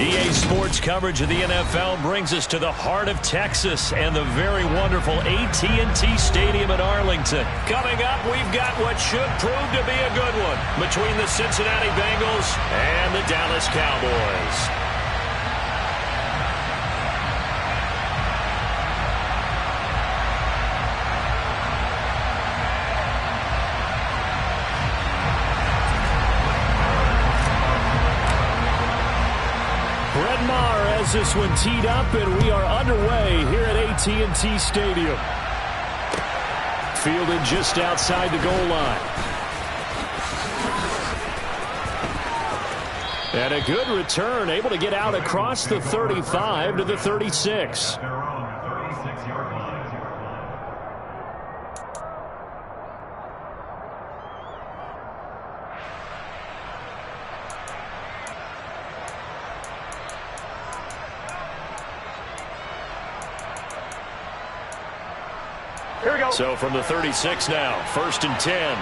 EA Sports coverage of the NFL brings us to the heart of Texas and the very wonderful AT&T Stadium in Arlington. Coming up, we've got what should prove to be a good one between the Cincinnati Bengals and the Dallas Cowboys. This one teed up, and we are underway here at AT&T Stadium. Fielded just outside the goal line. And a good return, able to get out across the 35 to the 36. So from the 36 now, 1st and 10.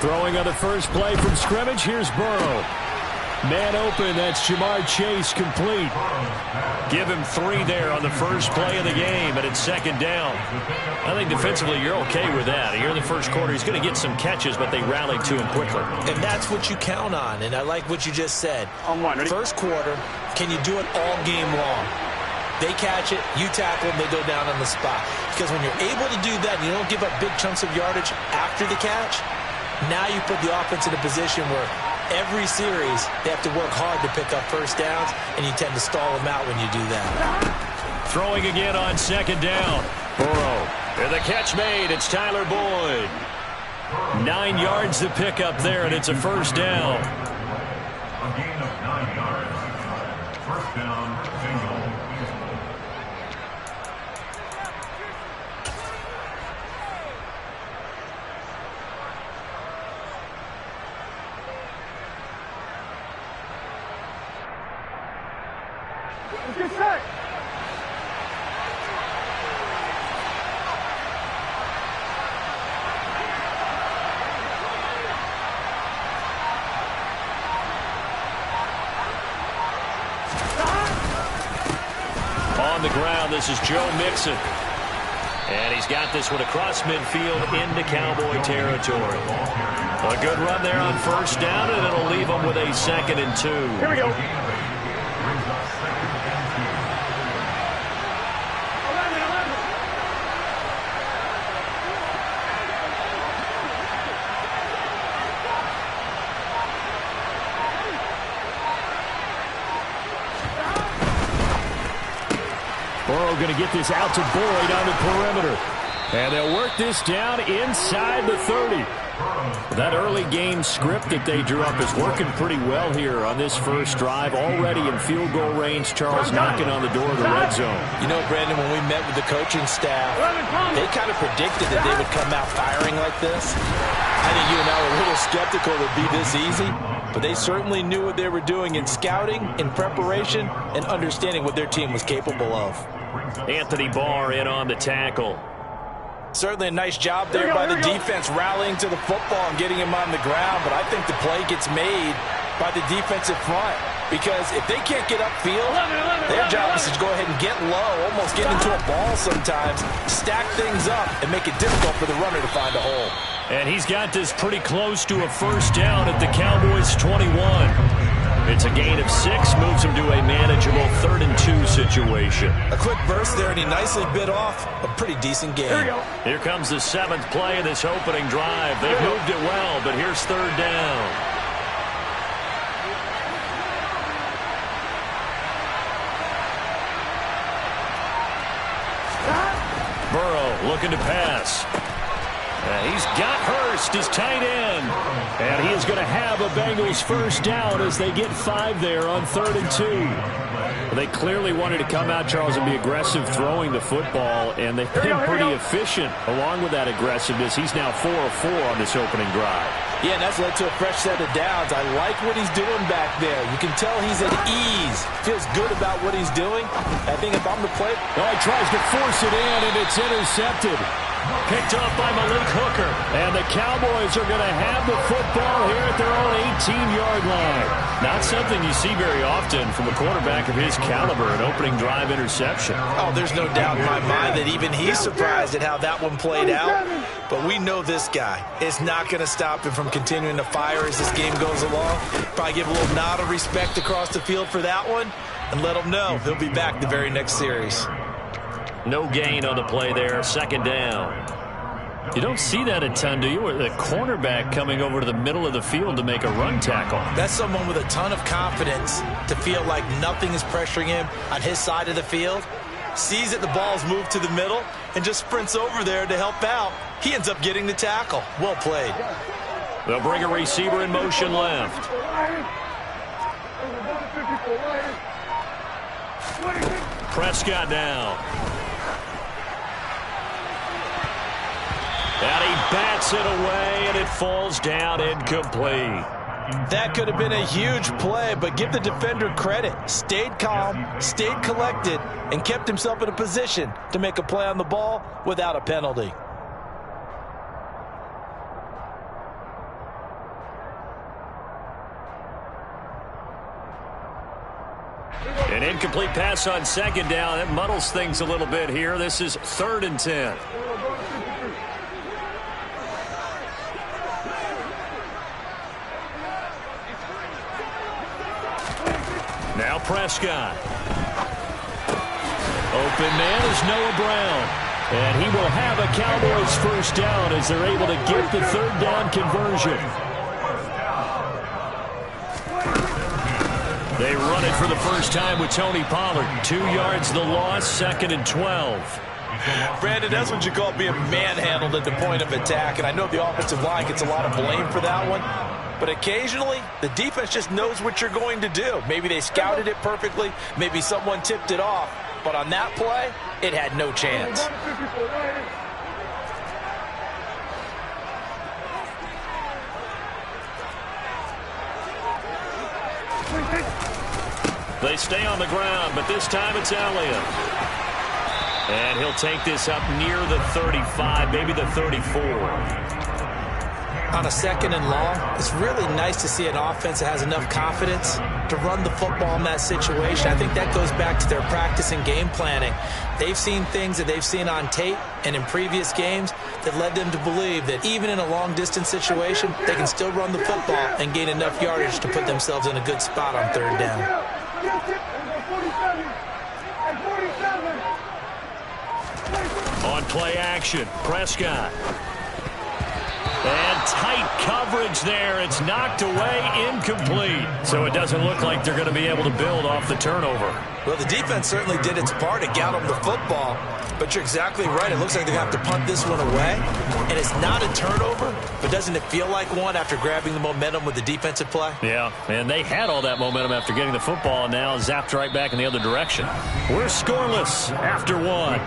Throwing on the first play from scrimmage, here's Burrow. Man open, that's Jamar Chase complete. Give him 3 there on the first play of the game, and it's 2nd down. I think defensively you're okay with that. Here in the first quarter, he's going to get some catches, but they rallied to him quickly. And that's what you count on, and I like what you just said. First quarter, can you do it all game long? They catch it, you tackle them, they go down on the spot. Because when you're able to do that and you don't give up big chunks of yardage after the catch, now you put the offense in a position where every series, they have to work hard to pick up first downs, and you tend to stall them out when you do that. Throwing again on 2nd down. Burrow. And the catch made. It's Tyler Boyd. 9 yards to pick up there, and it's a 1st down. A gain of 9 yards. 1st down, Bengals. On the ground, this is Joe Mixon. And he's got this one across midfield into Cowboy territory. A good run there on 1st down, and it'll leave him with a 2nd and 2. Here we go. Burrow going to get this out to Boyd on the perimeter. And they'll work this down inside the 30. That early game script that they drew up is working pretty well here on this first drive. Already in field goal range, Charles knocking on the door of the red zone. You know, Brandon, when we met with the coaching staff, they kind of predicted that they would come out firing like this. I think you and I were a little skeptical it would be this easy, but they certainly knew what they were doing in scouting, in preparation, and understanding what their team was capable of. Anthony Barr in on the tackle. Certainly a nice job there by the defense rallying to the football and getting him on the ground, but I think the play gets made by the defensive front because if they can't get upfield, their job is to go ahead and get low, almost get into a ball sometimes, stack things up, and make it difficult for the runner to find a hole. And he's got this pretty close to a 1st down at the Cowboys' 21. It's a gain of 6, moves him to a manageable 3rd and 2 situation. A quick burst there, and he nicely bit off a pretty decent game. Here comes the 7th play of this opening drive. They've moved it well, but here's 3rd down. Burrow looking to pass. He's got Hurst, his tight end. And he is going to have a Bengals 1st down as they get 5 there on 3rd and 2. They clearly wanted to come out, Charles, and be aggressive throwing the football, and they've been pretty efficient along with that aggressiveness. He's now 4 of 4 on this opening drive. Yeah, and that's led to a fresh set of downs. I like what he's doing back there. You can tell he's at ease. Feels good about what he's doing. I think if I'm the player... Oh, he tries to force it in, and it's intercepted. Picked off by Malik Hooker. And the Cowboys are going to have the football here at their own 18-yard line. Not something you see very often from a quarterback of his caliber, an opening drive interception. Oh, there's no doubt in my mind that even he's surprised at how that one played out. But we know this guy is not going to stop him from continuing to fire as this game goes along. Probably give a little nod of respect across the field for that one and let him know he'll be back the very next series. No gain on the play there, second down. You don't see that a ton, do you? The cornerback coming over to the middle of the field to make a run tackle. That's someone with a ton of confidence to feel like nothing is pressuring him on his side of the field. Sees that the ball's moved to the middle and just sprints over there to help out. He ends up getting the tackle. Well played. They'll bring a receiver in motion left. Prescott down. And he bats it away, and it falls down incomplete. That could have been a huge play, but give the defender credit. Stayed calm, stayed collected, and kept himself in a position to make a play on the ball without a penalty. An incomplete pass on second down. That muddles things a little bit here. This is 3rd and 10. Now Prescott. Open man is Noah Brown. And he will have a Cowboys first down as they're able to get the 3rd down conversion. They run it for the first time with Tony Pollard. 2 yards the loss, 2nd and 12. Brandon, that's what you call being manhandled at the point of attack. And I know the offensive line gets a lot of blame for that one. But occasionally, the defense just knows what you're going to do. Maybe they scouted it perfectly. Maybe someone tipped it off. But on that play, it had no chance. They stay on the ground, but this time it's Elliott. And he'll take this up near the 35, maybe the 34. On a 2nd and long, it's really nice to see an offense that has enough confidence to run the football in that situation. I think that goes back to their practice and game planning. They've seen things that they've seen on tape and in previous games that led them to believe that even in a long-distance situation, they can still run the football and gain enough yardage to put themselves in a good spot on 3rd down. On play action, Prescott. And tight coverage there. It's knocked away, incomplete. So it doesn't look like they're going to be able to build off the turnover. Well, the defense certainly did its part to get them the football. But you're exactly right. It looks like they're going to have to punt this one away. And it's not a turnover, but doesn't it feel like one after grabbing the momentum with the defensive play? Yeah, and they had all that momentum after getting the football, and now zapped right back in the other direction. We're scoreless after 1.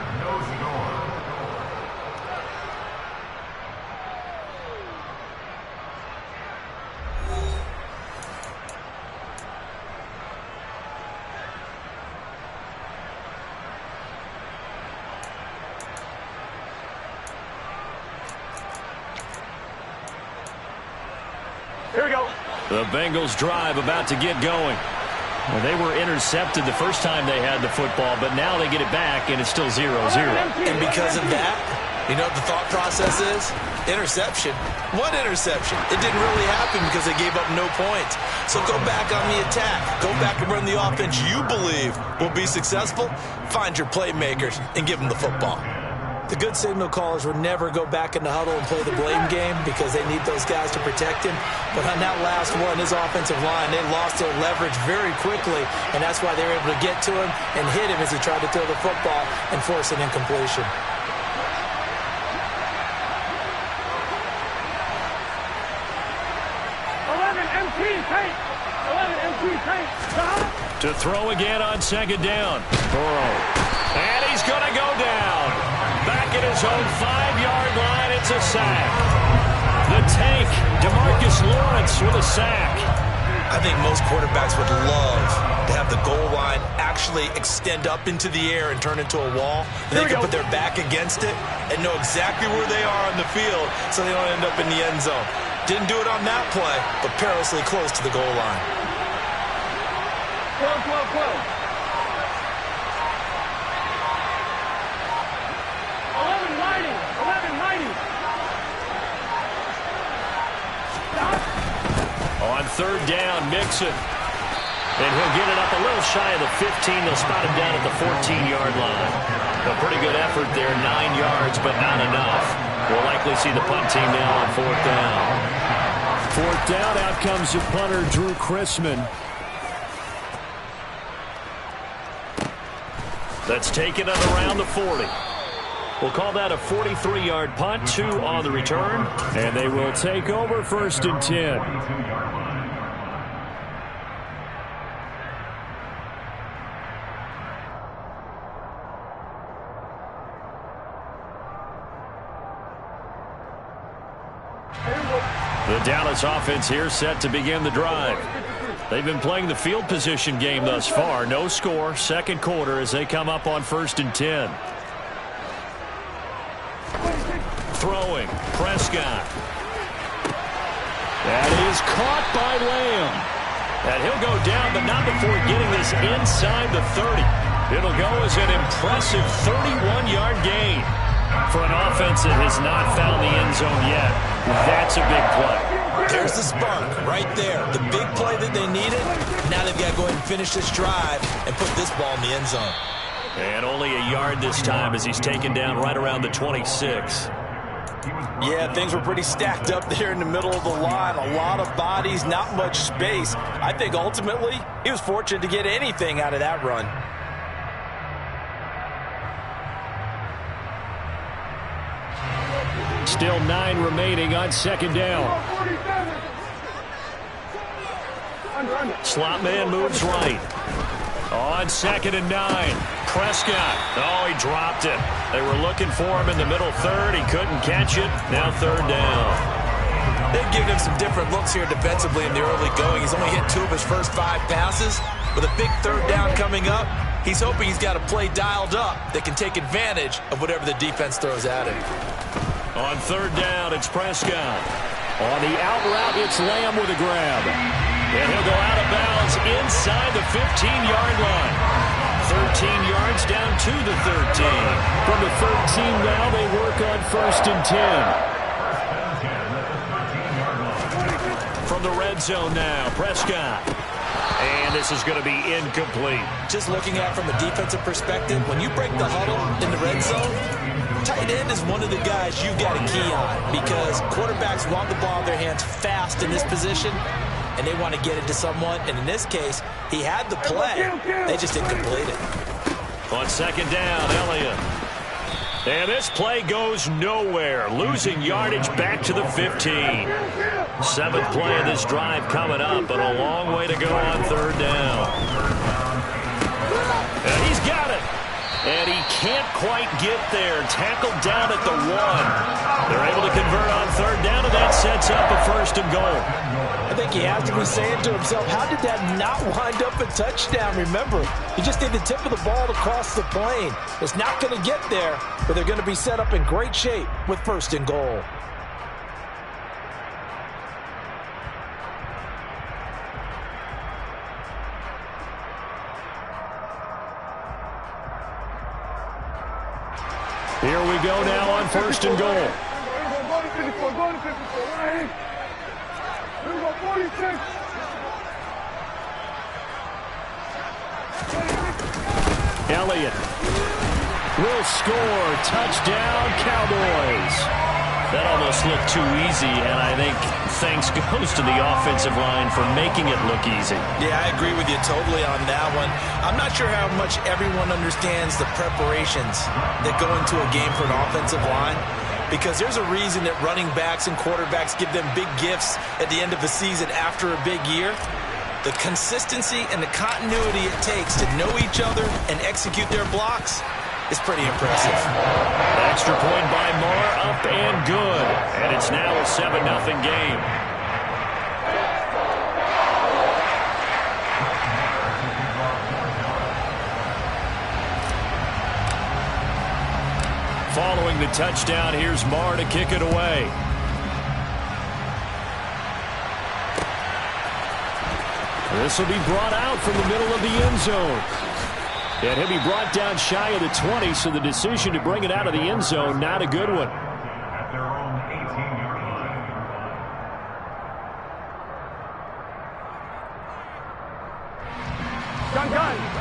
Here we go. The Bengals drive about to get going. Well, they were intercepted the first time they had the football, but now they get it back, and it's still 0-0. And because of that, you know what the thought process is? Interception. What interception? It didn't really happen because they gave up no points. So go back on the attack. Go back and run the offense you believe will be successful. Find your playmakers and give them the football. The good signal callers would never go back in the huddle and play the blame game because they need those guys to protect him. But on that last one, his offensive line, they lost their leverage very quickly, and that's why they were able to get to him and hit him as he tried to throw the football and force an incompletion. To throw again on 2nd down. Burrow. And he's going to go down. Back at his own 5-yard line, it's a sack. The tank, Demarcus Lawrence with a sack. I think most quarterbacks would love to have the goal line actually extend up into the air and turn into a wall. They can put their back against it and know exactly where they are on the field so they don't end up in the end zone. Didn't do it on that play, but perilously close to the goal line. Whoa. 11 mighty. On third down, Mixon. And he'll get it up a little shy of the 15. They'll spot him down at the 14-yard line. A pretty good effort there, 9 yards, but not enough. We'll likely see the punt team now on fourth down. Fourth down, out comes the punter, Drew Chrisman. That's taken at around the 40. We'll call that a 43-yard punt, 2 on the return. And they will take over first and 10. The Dallas offense here set to begin the drive. They've been playing the field position game thus far. No score, second quarter as they come up on first and 10. Throwing, Prescott. That is caught by Lamb. And he'll go down, but not before getting this inside the 30. It'll go as an impressive 31-yard gain. For an offense that has not found the end zone yet, that's a big play. There's the spark right there. The big play that they needed. Now they've got to go ahead and finish this drive and put this ball in the end zone. And only a yard this time as he's taken down right around the 26. Yeah, things were pretty stacked up there in the middle of the line. A lot of bodies, not much space. I think ultimately he was fortunate to get anything out of that run. Still 9 remaining on second down. Slot man moves right. On second and 9. Prescott. Oh, he dropped it. They were looking for him in the middle third. He couldn't catch it. Now third down. They've given him some different looks here defensively in the early going. He's only hit 2 of his first 5 passes. With a big third down coming up, he's hoping he's got a play dialed up that can take advantage of whatever the defense throws at him. On third down, it's Prescott. On the out route, it's Lamb with a grab. And he'll go out of bounds inside the 15-yard line. 13 yards down to the 13. From the 13 now, they work on first and 10. From the red zone now, Prescott. And this is going to be incomplete. Just looking at it from a defensive perspective, when you break the huddle in the red zone, tight end is one of the guys you got a key on because quarterbacks want the ball in their hands fast in this position, and they want to get it to someone. And in this case, he had the play. They just didn't complete it. On second down, Elliott. And this play goes nowhere. Losing yardage back to the 15. 7th play of this drive coming up, but a long way to go on third down. And he's got it. And he can't quite get there. Tackled down at the 1. They're able to convert on third down, and that sets up a first and goal. I think he has to be saying to himself, how did that not wind up a touchdown? Remember, you just need the tip of the ball to cross the plane. It's not going to get there, but they're going to be set up in great shape with first and goal. Here we go now on first and goal. Elliott will score. Touchdown, Cowboys. That almost looked too easy, and I think thanks goes to the offensive line for making it look easy. Yeah, I agree with you totally on that one. I'm not sure how much everyone understands the preparations that go into a game for an offensive line, because there's a reason that running backs and quarterbacks give them big gifts at the end of the season after a big year. The consistency and the continuity it takes to know each other and execute their blocks is pretty impressive. Extra point by Moore, up and good. And it's now a 7-0 game. following the touchdown, here's Marr to kick it away. This will be brought out from the middle of the end zone. And he'll be brought down shy of the 20, so the decision to bring it out of the end zone, not a good one. At their own 18-yard line.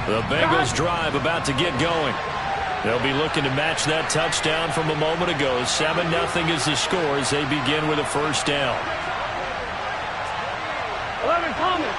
The Bengals drive about to get going. They'll be looking to match that touchdown from a moment ago. 7-0 is the score as they begin with a first down. 11 Thomas.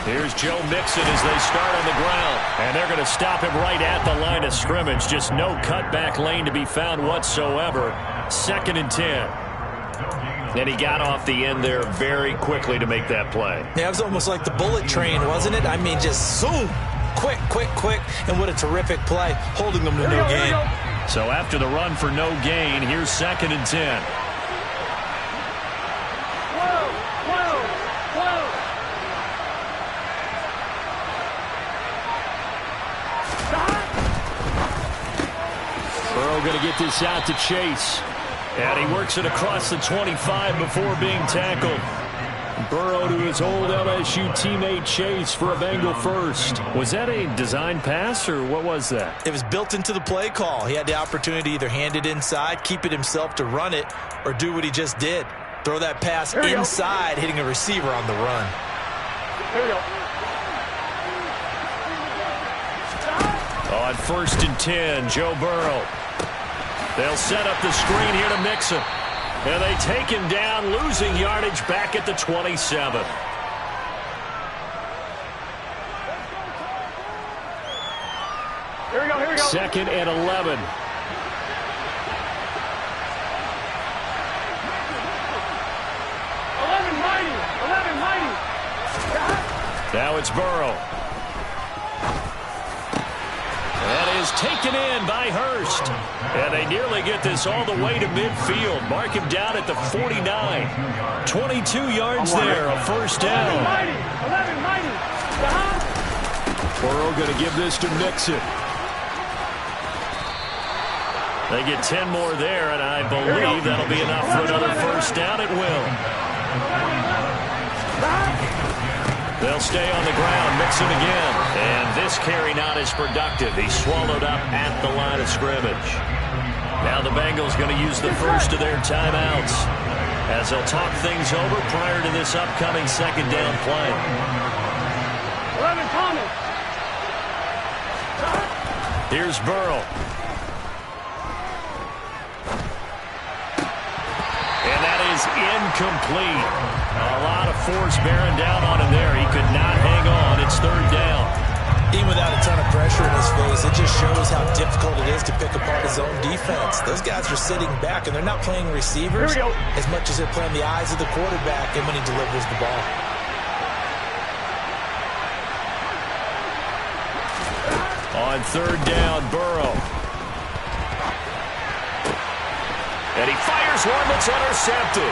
Here's Joe Mixon as they start on the ground. And they're going to stop him right at the line of scrimmage. Just no cutback lane to be found whatsoever. 2nd and 10. And he got off the end there very quickly to make that play. Yeah, it was almost like the bullet train, wasn't it? I mean, just zoom. Quick, quick, quick. And what a terrific play, holding them to no gain. So after the run for no gain, here's 2nd and 10. Burrow going to get this out to Chase. And he works it across the 25 before being tackled. Burrow to his old LSU teammate Chase for a Bengal first. Was that a design pass, or what was that? It was built into the play call. He had the opportunity to either hand it inside, keep it himself to run it, or do what he just did. Throw that pass inside, hitting a receiver on the run. Here we go. On 1st and 10, Joe Burrow. They'll set up the screen here to Mixon. And they take him down, losing yardage back at the 27. Here we go, here we go. 2nd and 11. Now it's Burrow. That is taken in by Hurst. And they nearly get this all the way to midfield. Mark him down at the 49. 22 yards there, a first down. Burrow going to give this to Mixon. They get 10 more there, and I believe that'll be enough for another first down. It will. They'll stay on the ground, Mixon again. And this carry not as productive. He's swallowed up at the line of scrimmage. Now the Bengals going to use the first of their timeouts as they'll talk things over prior to this upcoming second down play. 11 Thomas. Here's Burrow. And that is incomplete. A lot of force bearing down on him there. He could not hang on. It's third down. Even without a ton of pressure in his face, it just shows how difficult it is to pick apart his own defense. Those guys are sitting back, and they're not playing receivers as much as they're playing the eyes of the quarterback and when he delivers the ball. On third down, Burrow. And he fires one that's intercepted.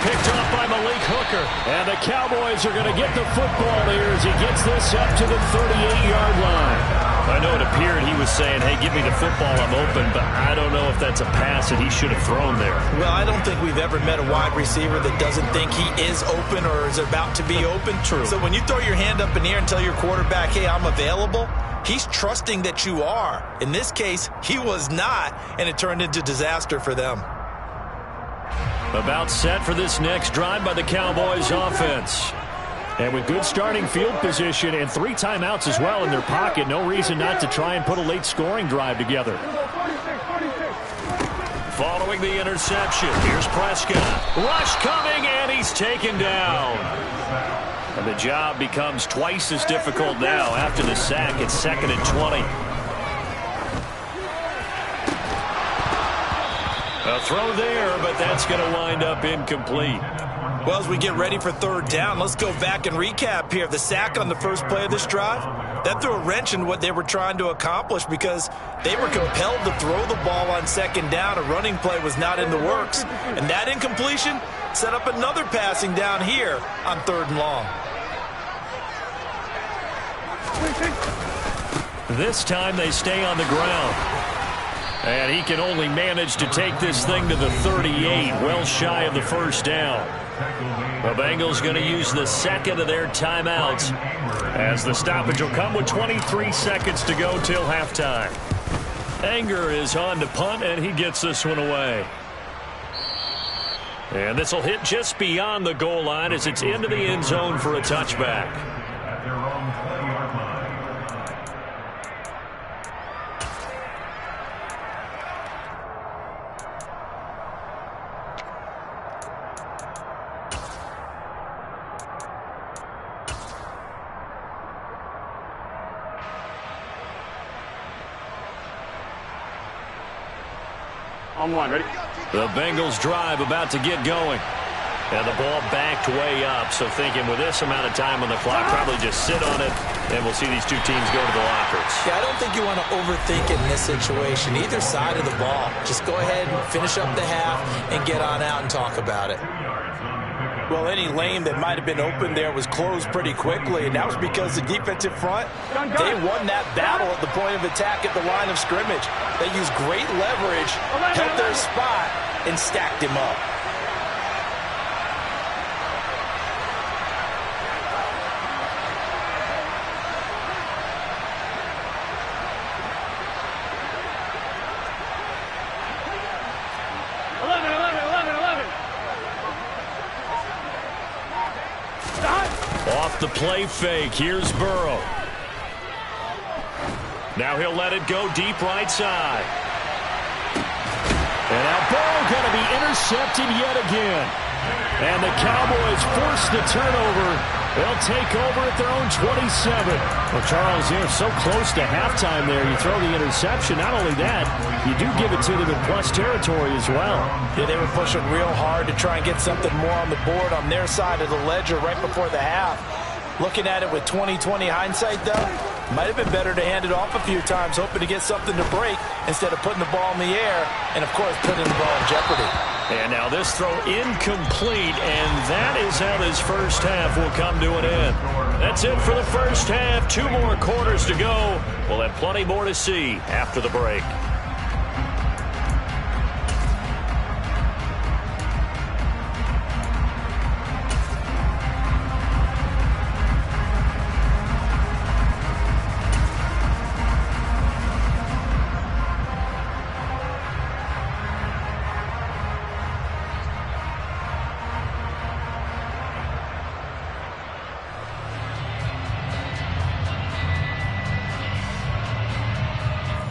Picked up by Malik Hooker. And the Cowboys are going to get the football here as he gets this up to the 38-yard line. I know it appeared he was saying, hey, give me the football, I'm open, but I don't know if that's a pass that he should have thrown there. Well, I don't think we've ever met a wide receiver that doesn't think he is open or is about to be open. True. So when you throw your hand up in the air and tell your quarterback, hey, I'm available, he's trusting that you are. In this case, he was not, and it turned into disaster for them. About set for this next drive by the Cowboys offense. And with good starting field position and 3 timeouts as well in their pocket, no reason not to try and put a late scoring drive together. Following the interception, here's Prescott. Rush coming, and he's taken down. And the job becomes twice as difficult now after the sack. It's 2nd and 20. A throw there, but that's going to wind up incomplete. Well, as we get ready for third down, let's go back and recap here. The sack on the first play of this drive, that threw a wrench in what they were trying to accomplish because they were compelled to throw the ball on second down. A running play was not in the works. And that incompletion set up another passing down here on third and long. This time they stay on the ground. And he can only manage to take this thing to the 38, well shy of the first down. The Bengals going to use the second of their timeouts as the stoppage will come with 23 seconds to go till halftime. Anger is on to punt, and he gets this one away. And this will hit just beyond the goal line as it's into the end zone for a touchback. At their own 20-yard line. On one, ready? The Bengals drive about to get going. And the ball backed way up, so thinking with this amount of time on the clock, probably just sit on it, and we'll see these two teams go to the lockers. Yeah, I don't think you want to overthink it in this situation. Either side of the ball. Just go ahead and finish up the half and get on out and talk about it. Well, any lane that might have been open there was closed pretty quickly, and that was because the defensive front, they won that battle at the point of attack at the line of scrimmage. They used great leverage, held their spot, and stacked him up. Off the play fake, here's Burrow. Now he'll let it go deep right side. And now Burrow going to be intercepted yet again. And the Cowboys force the turnover. They'll take over at their own 27. Well, Charles, you're so close to halftime there. You throw the interception. Not only that, you do give it to them in plus territory as well. Yeah, they were pushing real hard to try and get something more on the board on their side of the ledger right before the half. Looking at it with 20/20 hindsight, though, might have been better to hand it off a few times, hoping to get something to break instead of putting the ball in the air and, of course, putting the ball in jeopardy. And now this throw incomplete, and that is how this first half will come to an end. That's it for the first half. 2 more quarters to go. We'll have plenty more to see after the break.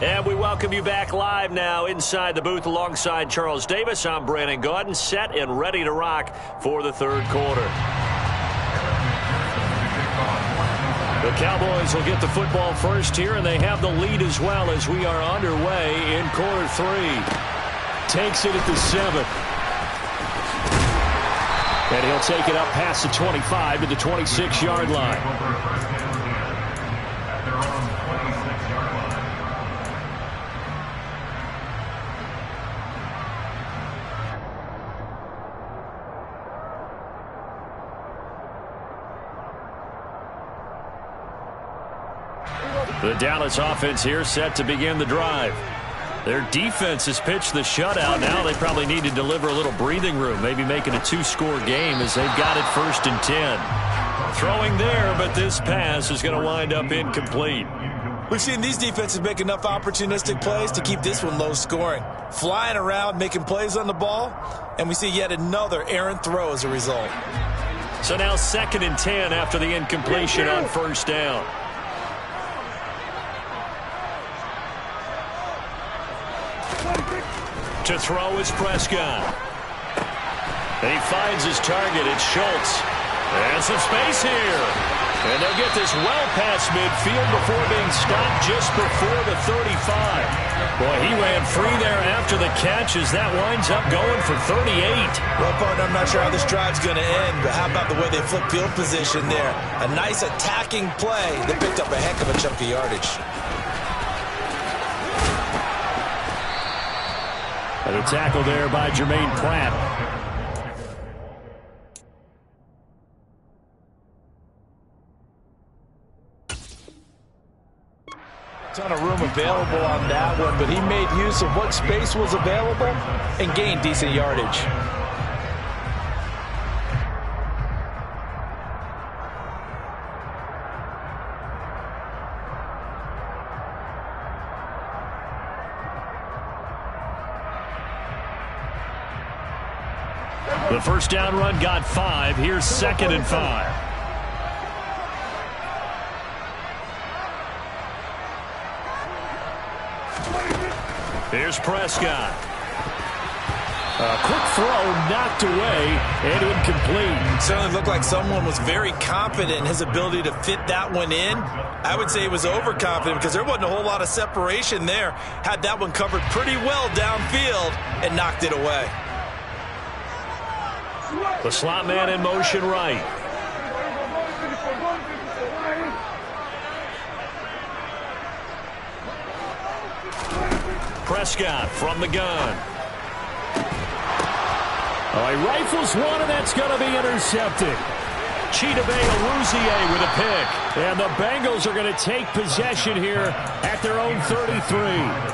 And we welcome you back live now inside the booth alongside Charles Davis. I'm Brandon Gaudin, set and ready to rock for the third quarter. The Cowboys will get the football first here, and they have the lead as well as we are underway in quarter 3. Takes it at the 7. And he'll take it up past the 25 to the 26-yard line. The Dallas offense here set to begin the drive. Their defense has pitched the shutout. Now they probably need to deliver a little breathing room, maybe make it a 2-score game as they've got it 1st and 10. Throwing there, but this pass is going to wind up incomplete. We've seen these defenses make enough opportunistic plays to keep this one low scoring. Flying around, making plays on the ball, and we see yet another errant throw as a result. So now 2nd and 10 after the incompletion on 1st down. To throw is Prescott. And he finds his target. It's Schultz. And some space here. And they'll get this well past midfield before being stopped just before the 35. Boy, he ran free there after the catch as that winds up going for 38. Well, partner, I'm not sure how this drive's going to end, but how about the way they flip field position there? A nice attacking play that picked up a heck of a chunk of yardage. And a tackle there by Jermaine Pratt. Ton of room available on that one, but he made use of what space was available and gained decent yardage. The first down run got 5. Here's 2nd and 5. Here's Prescott. A quick throw knocked away and incomplete. Certainly looked like someone was very confident in his ability to fit that one in. I would say he was overconfident because there wasn't a whole lot of separation there. Had that one covered pretty well downfield and knocked it away. The slot man in motion right. Prescott from the gun. Oh, he rifles one, and that's going to be intercepted. Chidobe with a pick. And the Bengals are going to take possession here at their own 33.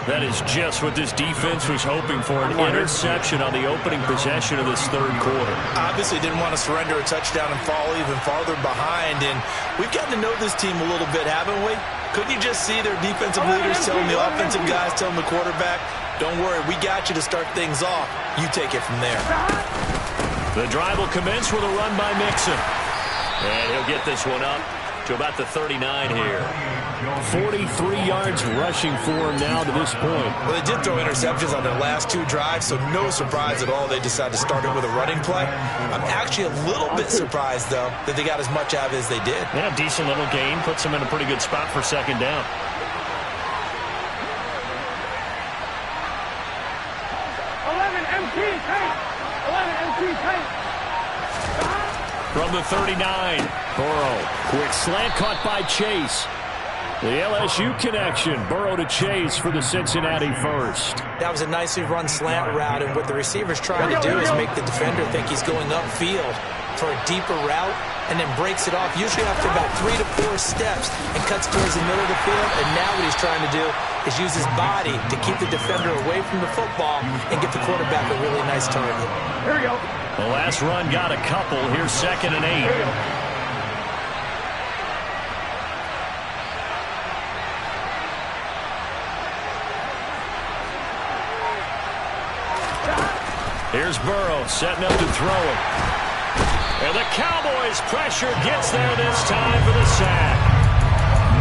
That is just what this defense was hoping for, an interception on the opening possession of this third quarter. Obviously didn't want to surrender a touchdown and fall even farther behind. And we've gotten to know this team a little bit, haven't we? Couldn't you just see their defensive leaders telling the offensive guys, telling the quarterback, don't worry, we got you to start things off. You take it from there. The drive will commence with a run by Mixon. And he'll get this one up to about the 39 here. 43 yards rushing for him now to this point. Well, they did throw interceptions on their last 2 drives, so no surprise at all they decided to start it with a running play. I'm actually a little bit surprised, though, that they got as much out of it as they did. Yeah, decent little gain. Puts them in a pretty good spot for 2nd down. From the 39, Burrow. Quick slant caught by Chase. The LSU connection. Burrow to Chase for the Cincinnati first. That was a nicely run slant route, and what the receiver's trying to do is make the defender think he's going upfield for a deeper route and then breaks it off, usually after about 3 to 4 steps, and cuts towards the middle of the field. And now what he's trying to do is use his body to keep the defender away from the football and get the quarterback a really nice target. Here we go. The last run got a couple. Here's 2nd and 8. Here's Burrow setting up to throw it. And the Cowboys' pressure gets there this time for the sack.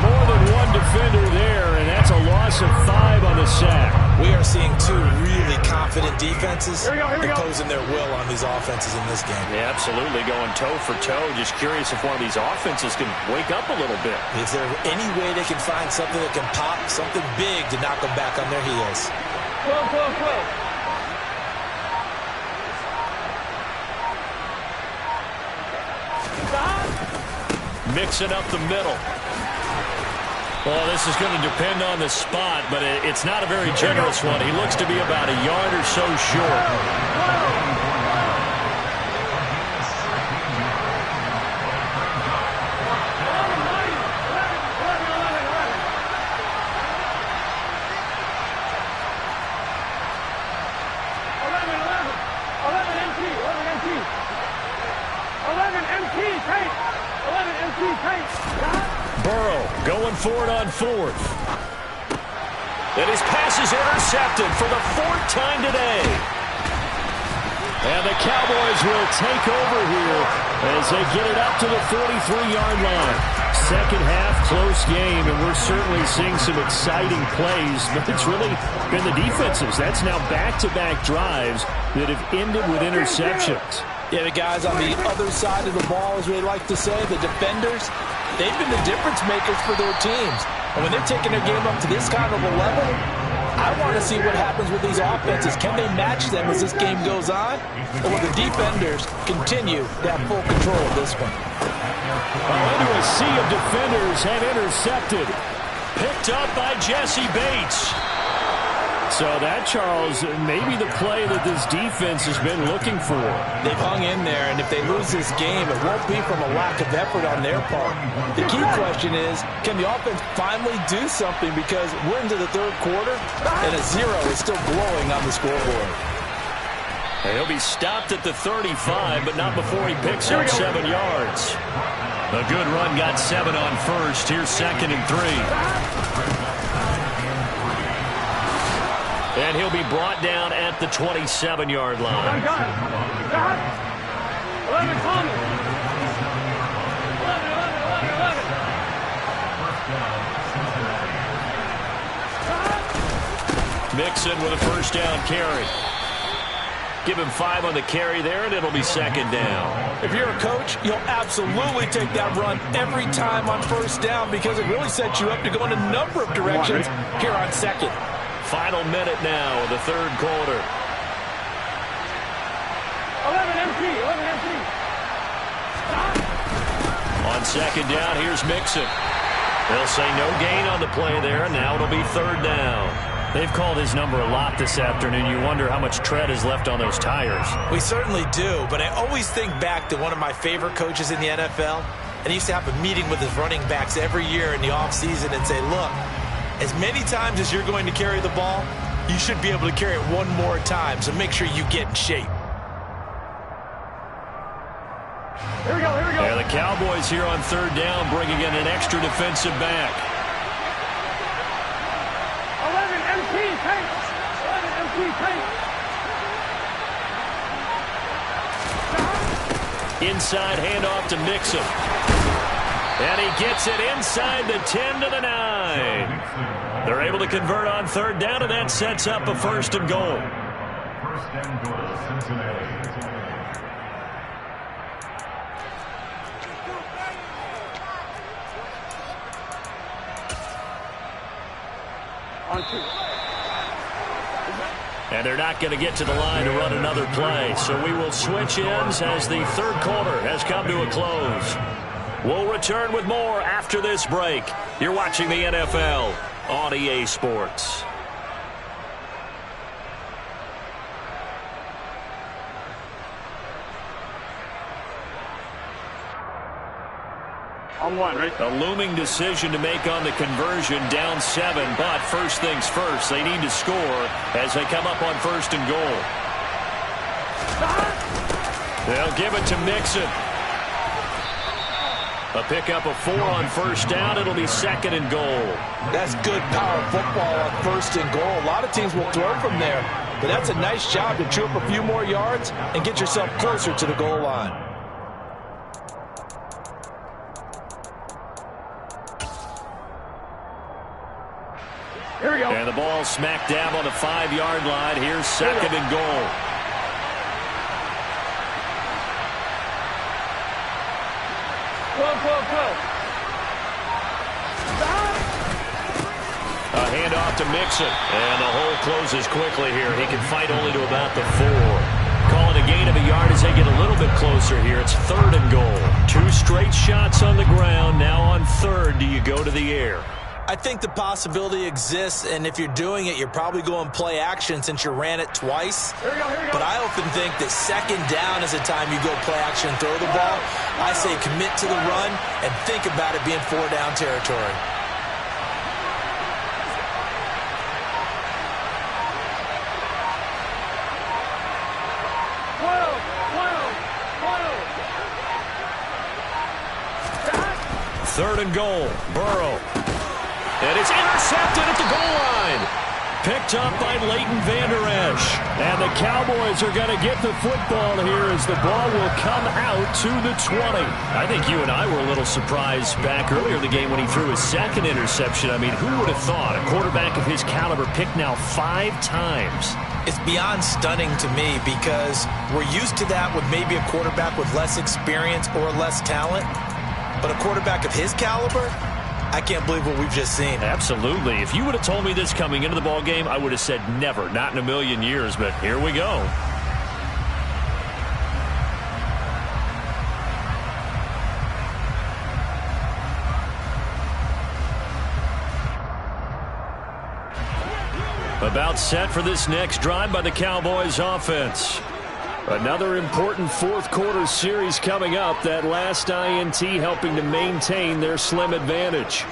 More than one defender there, and that's a loss of 5 on the sack. We are seeing 2 really confident defenses imposing their will on these offenses in this game. Yeah, absolutely, going toe for toe. Just curious if one of these offenses can wake up a little bit. Is there any way they can find something that can pop, something big to knock them back on their heels? Close. Mixing up the middle. Well, this is going to depend on the spot, but it's not a very generous one. He looks to be about a yard or so short. Burrow going for it on 4th. And his pass is intercepted for the 4th time today. And the Cowboys will take over here as they get it up to the 43-yard line. Second half, close game, and we're certainly seeing some exciting plays, but it's really been the defenses. That's now back-to-back drives that have ended with interceptions. Yeah, the guys on the other side of the ball, as we like to say, the defenders, they've been the difference makers for their teams. And when they're taking their game up to this kind of a level, I want to see what happens with these offenses. Can they match them as this game goes on? Or will the defenders continue to have full control of this one? Well, into a sea of defenders and intercepted. Picked up by Jesse Bates. So that, Charles, may be the play that this defense has been looking for. They've hung in there, and if they lose this game, it won't be from a lack of effort on their part. The key question is, can the offense finally do something, because we're into the third quarter, and a 0 is still glowing on the scoreboard. And he'll be stopped at the 35, but not before he picks up 7 yards. A good run got 7 on first. Here's 2nd and 3. And he'll be brought down at the 27-yard line. 11 coming. 11. Mixon with a first down carry. Give him 5 on the carry there, and it'll be 2nd down. If you're a coach, you'll absolutely take that run every time on first down, because it really sets you up to go in a number of directions here on 2nd. Final minute now of the third quarter. 11 empty. On 2nd down, here's Mixon. They'll say no gain on the play there, and now it'll be 3rd down. They've called his number a lot this afternoon. You wonder how much tread is left on those tires. We certainly do, but I always think back to one of my favorite coaches in the NFL, and he used to have a meeting with his running backs every year in the offseason and say, look, as many times as you're going to carry the ball, you should be able to carry it one more time, so make sure you get in shape. Here we go. Yeah, the Cowboys here on 3rd down, bringing in an extra defensive back. 11 empty tanks. 11 empty tanks. Inside handoff to Mixon. And he gets it inside the 10 to the 9. They're able to convert on 3rd down, and that sets up a 1st and goal. 1st and goal, Cincinnati. On 2. And they're not going to get to the line to run another play. So we will switch ends as the third quarter has come to a close. We'll return with more after this break. You're watching the NFL on EA Sports. On 1, right? A looming decision to make on the conversion, down 7. But first things first, they need to score as they come up on 1st and goal. They'll give it to Mixon. A pickup of 4 on 1st down. It'll be 2nd and goal. That's good power football on 1st and goal. A lot of teams will throw from there, but that's a nice job to chew up a few more yards and get yourself closer to the goal line. Here we go. And the ball smack dab on the 5-yard line. Here's 2nd and goal. A handoff to Mixon. And the hole closes quickly here. He can fight only to about the 4. Call it a gain of a yard as they get a little bit closer here. It's 3rd and goal. 2 straight shots on the ground. Now on 3rd, do you go to the air? I think the possibility exists, and if you're doing it, you're probably going play action since you ran it twice. Here we go. But I often think that 2nd down is the time you go play action and throw the ball. I say commit to the run and think about it being 4-down territory. Third and goal. Burrow. And it's intercepted at the goal line. Picked up by Leighton Vander Esch. And the Cowboys are going to get the football here as the ball will come out to the 20. I think you and I were a little surprised back earlier in the game when he threw his 2nd interception. I mean, who would have thought a quarterback of his caliber picked now 5 times? It's beyond stunning to me because we're used to that with maybe a quarterback with less experience or less talent. But a quarterback of his caliber, I can't believe what we've just seen. Absolutely. If you would have told me this coming into the ball game, I would have said never, not in a million years, but here we go. A About set for this next drive by the Cowboys offense. Another important fourth quarter series coming up. That last INT helping to maintain their slim advantage.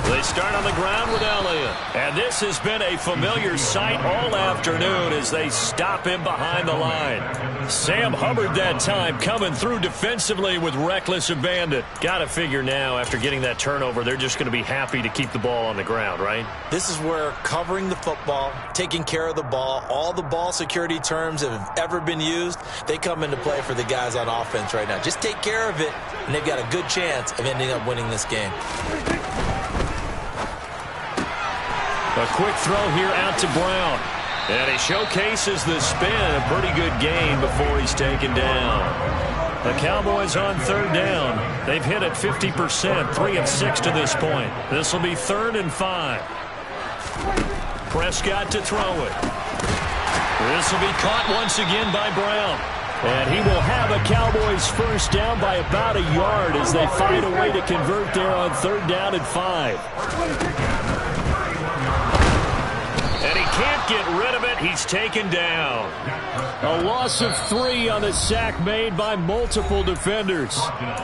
They start on the ground with Elliott. And this has been a familiar sight all afternoon as they stop him behind the line. Sam Hubbard that time coming through defensively with reckless abandon. Got to figure now after getting that turnover, they're just going to be happy to keep the ball on the ground, right? This is where covering the football, taking care of the ball, all the ball security terms that have ever been used, they come into play for the guys on offense right now. Just take care of it, and they've got a good chance of ending up winning this game. A quick throw here out to Brown. And he showcases the spin. A pretty good gain before he's taken down. The Cowboys on third down. They've hit it 50%, 3 of 6 to this point. This will be 3rd and 5. Prescott to throw it. This will be caught once again by Brown. And he will have a Cowboys first down by about a yard as they find a way to convert there on 3rd down and 5. And he can't get rid of it. He's taken down. A loss of 3 on the sack made by multiple defenders.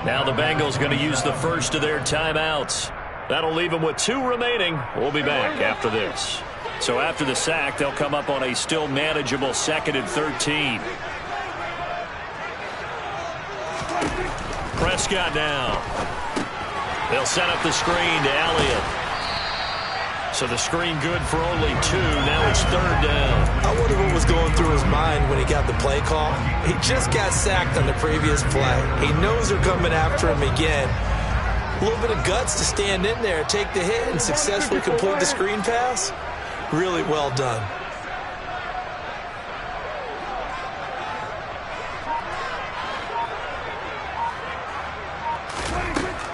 Now the Bengals going to use the first of their timeouts. That'll leave them with 2 remaining. We'll be back after this. So after the sack, they'll come up on a still manageable 2nd and 13. Prescott now. They'll set up the screen to Elliott. So the screen good for only 2. Now it's 3rd down. I wonder what was going through his mind when he got the play call. He just got sacked on the previous play. He knows they're coming after him again. A little bit of guts to stand in there, take the hit, and successfully complete the screen pass. Really well done.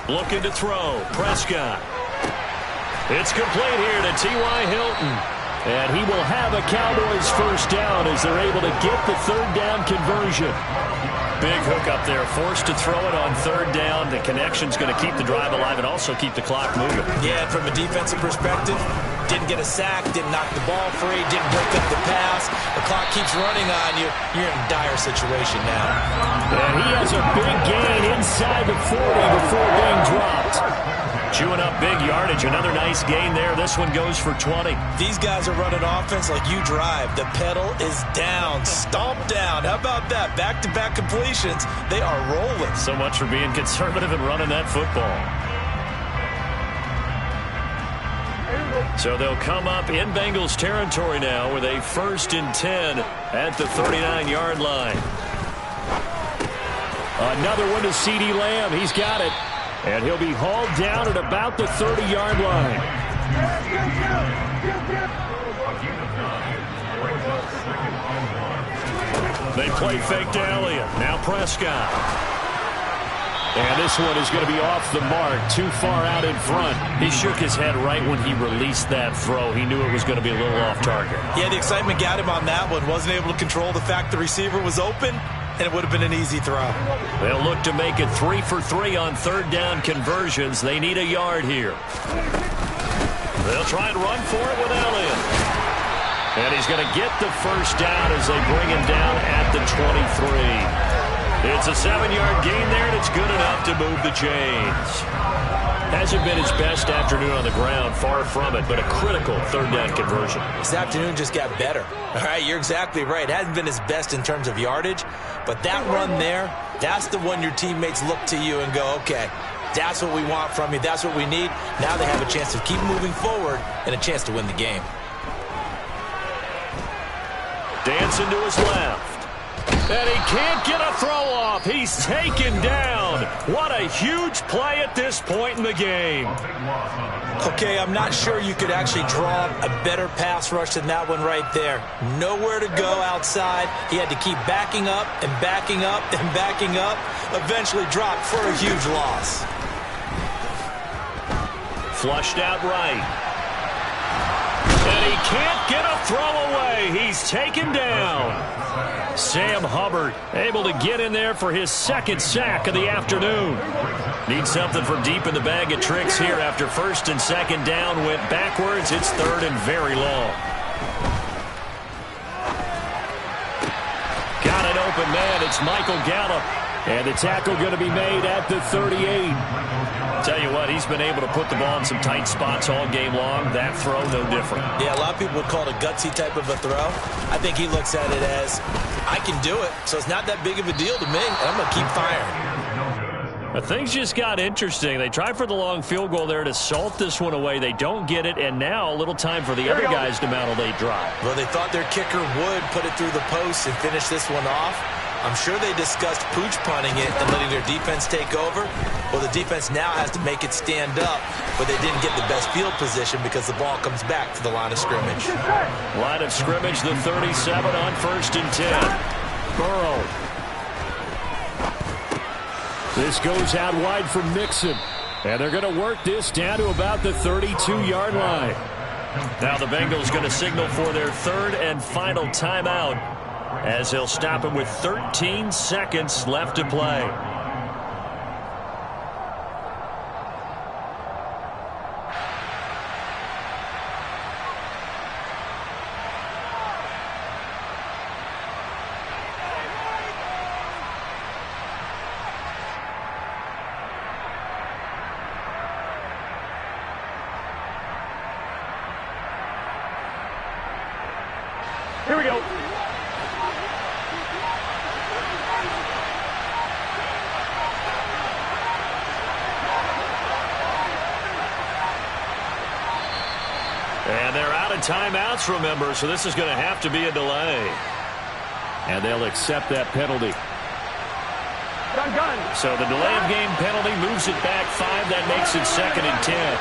Looking to throw. Prescott. It's complete here to T.Y. Hilton. And he will have a Cowboys first down as they're able to get the 3rd down conversion. Big hook up there, forced to throw it on 3rd down. The connection's going to keep the drive alive and also keep the clock moving. Yeah, and from a defensive perspective, didn't get a sack, didn't knock the ball free, didn't break up the pass. The clock keeps running on you. You're in a dire situation now. And he has a big gain inside the 40 before being dropped. Chewing up big yardage. Another nice gain there. This one goes for 20. These guys are running offense like you drive. The pedal is down. Stomp down. How about that? Back-to-back completions. They are rolling. So much for being conservative and running that football. So they'll come up in Bengals territory now with a 1st and 10 at the 39-yard line. Another one to CeeDee Lamb. He's got it. And he'll be hauled down at about the 30-yard line. They play fake to Elliott. Now Prescott. And this one is going to be off the mark, too far out in front. He shook his head right when he released that throw. He knew it was going to be a little off target. Yeah, the excitement got him on that one. Wasn't able to control the fact the receiver was open, and it would have been an easy throw. They'll look to make it 3 for 3 on 3rd down conversions. They need a yard here. They'll try and run for it with Elliott. And he's going to get the first down as they bring him down at the 23. It's a 7-yard gain there, and it's good enough to move the chains. Hasn't been his best afternoon on the ground, far from it, but a critical 3rd down conversion. This afternoon just got better. All right, you're exactly right. It hasn't been his best in terms of yardage, but that run there, that's the one your teammates look to you and go, okay, that's what we want from you. That's what we need. Now they have a chance to keep moving forward and a chance to win the game. Dancing to his left. And he can't get a throw off. He's taken down. What a huge play at this point in the game. Okay, I'm not sure you could actually draw a better pass rush than that one right there. Nowhere to go outside. He had to keep backing up and backing up and backing up. Eventually dropped for a huge loss. Flushed out right. And he can't get a throw away. He's taken down. 6 Sam Hubbard able to get in there for his second sack of the afternoon. Need something from deep in the bag of tricks here after first and second down went backwards. It's third and very long. Got an open man. It's Michael Gallup. And the tackle going to be made at the 38. Tell you what, he's been able to put the ball in some tight spots all game long. That throw, no different. Yeah, a lot of people would call it a gutsy type of a throw. I think he looks at it as, I can do it, so it's not that big of a deal to me, and I'm going to keep firing. But things just got interesting. They tried for the long field goal there to salt this one away. They don't get it, and now a little time for the other guys to mount a late drive. Well, they thought their kicker would put it through the post and finish this one off. I'm sure they discussed pooch punting it and letting their defense take over. Well, the defense now has to make it stand up, but they didn't get the best field position because the ball comes back to the line of scrimmage. Line of scrimmage, the 37 on first and 10. Burrow. This goes out wide for Mixon. And they're going to work this down to about the 32-yard line. Now the Bengals going to signal for their third and final timeout, as they'll stop him with 13 seconds left to play. Here we go. And they're out of timeouts, remember, so this is going to have to be a delay. And they'll accept that penalty. Gun. So the delay of game penalty moves it back 5. That makes it second and 10.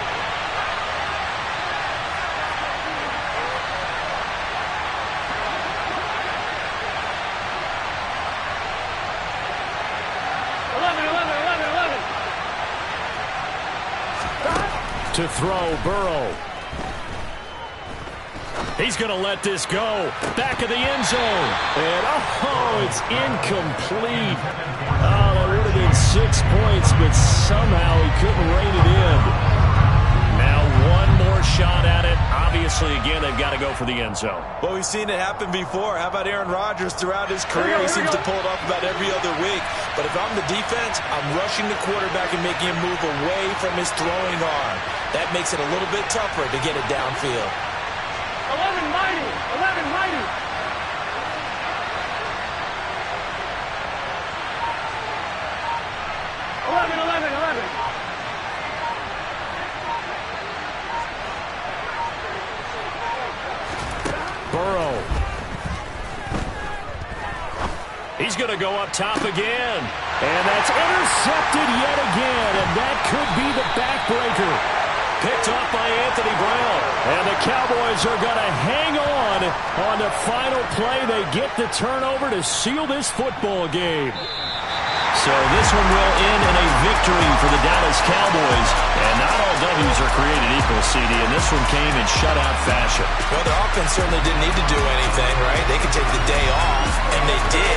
To throw, Burrow. He's going to let this go. Back of the end zone. And, it's incomplete. Oh, that would have been 6 points, but somehow he couldn't rein it in. Now one more shot at it. Obviously, again, they've got to go for the end zone. Well, we've seen it happen before. How about Aaron Rodgers throughout his career? He seems to pull it off about every other week. But if I'm the defense, I'm rushing the quarterback and making him move away from his throwing arm. That makes it a little bit tougher to get it downfield. 11 mighty. 11 mighty. Burrow. He's going to go up top again. And that's intercepted yet again. And that could be the backbreaker. Picked off by Anthony Brown. And the Cowboys are going to hang on the final play. They get the turnover to seal this football game. So this one will end in a victory for the Dallas Cowboys. And not all W's are created equal, CD, and this one came in shutout fashion. Well, their offense certainly didn't need to do anything, right? They could take the day off, and they did.